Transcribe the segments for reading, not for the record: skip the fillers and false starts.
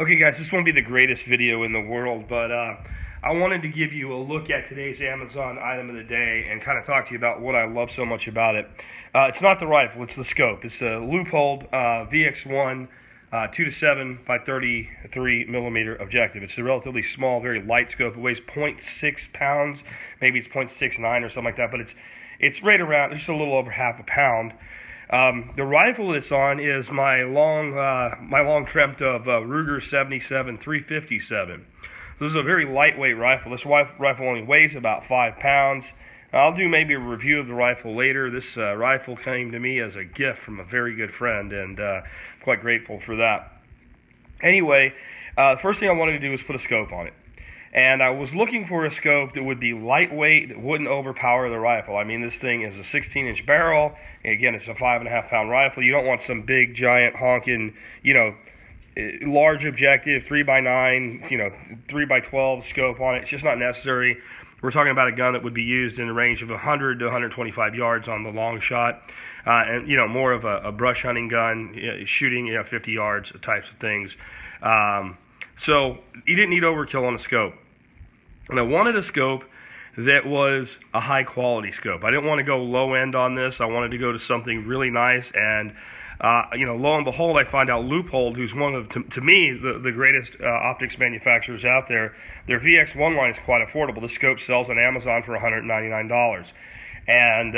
Okay guys, this won't be the greatest video in the world, but I wanted to give you a look at today's Amazon item of the day and kind of talk to you about what I love so much about it. It's not the rifle, it's the scope. It's a Leupold VX-1 2 to 7 by 33 millimeter objective. It's a relatively small, very light scope. It weighs 0.6 pounds, maybe it's 0.69 or something like that, but it's right around, just a little over half a pound. The rifle it's on is my long dreamt of Ruger 77 357. So this is a very lightweight rifle. This rifle only weighs about 5 pounds. I'll do maybe a review of the rifle later. This rifle came to me as a gift from a very good friend, and quite grateful for that. Anyway, the first thing I wanted to do was put a scope on it. And I was looking for a scope that would be lightweight, that wouldn't overpower the rifle. I mean, this thing is a 16-inch barrel. Again, it's a 5.5-pound rifle. You don't want some big, giant, honking, large objective, 3x9, 3x12 scope on it. It's just not necessary. We're talking about a gun that would be used in the range of 100 to 125 yards on the long shot. And, more of a brush hunting gun, shooting, 50 yards types of things. So you didn't need overkill on the scope. And I wanted a scope that was a high quality scope. I didn't want to go low end on this. I wanted to go to something really nice. And, lo and behold, I find out Leupold, who's one of, to me, the greatest optics manufacturers out there, their VX-1 line is quite affordable. The scope sells on Amazon for $199. And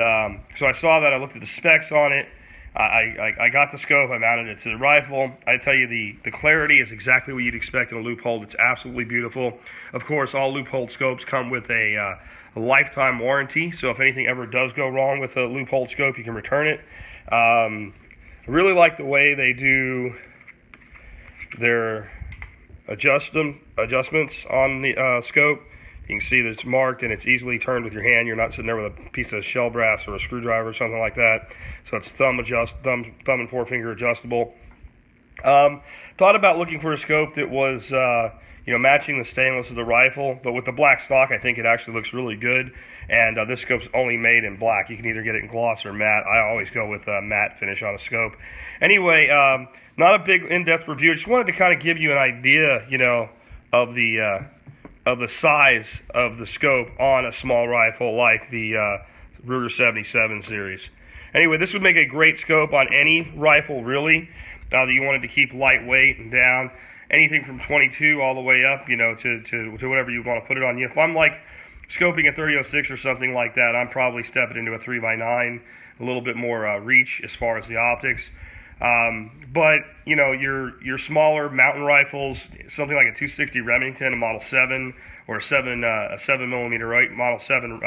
so I saw that. I looked at the specs on it. I got the scope, I mounted it to the rifle. I tell you, the clarity is exactly what you'd expect in a Leupold. It's absolutely beautiful. Of course, all Leupold scopes come with a lifetime warranty, so if anything ever does go wrong with a Leupold scope, you can return it. I really like the way they do their adjustments on the scope. You can see that it's marked and it's easily turned with your hand. You're not sitting there with a piece of shell brass or a screwdriver or something like that. So it's thumb and forefinger adjustable. Thought about looking for a scope that was, matching the stainless of the rifle, but with the black stock, I think it actually looks really good. And this scope's only made in black. You can either get it in gloss or matte. I always go with matte finish on a scope. Anyway, not a big in-depth review. I just wanted to kind of give you an idea, of the size of the scope on a small rifle like the Ruger 77 series. Anyway, this would make a great scope on any rifle, really, that you wanted to keep lightweight and down. Anything from 22 all the way up, to whatever you want to put it on. If I'm like scoping a 30-06 or something like that, I'm probably stepping into a 3x9, a little bit more reach as far as the optics. But your smaller mountain rifles, something like a 260 Remington, a Model 7, or a 7mm Model 7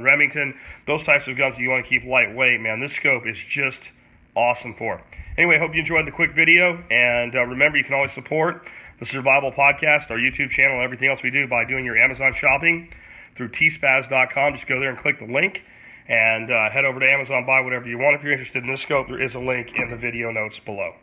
Remington, those types of guns that you want to keep lightweight, man, this scope is just awesome for. Anyway, I hope you enjoyed the quick video, and remember, you can always support the Survival Podcast, our YouTube channel, and everything else we do by doing your Amazon shopping through tspaz.com. Just go there and click the link. And head over to Amazon, buy whatever you want. If you're interested in this scope, there is a link in the video notes below.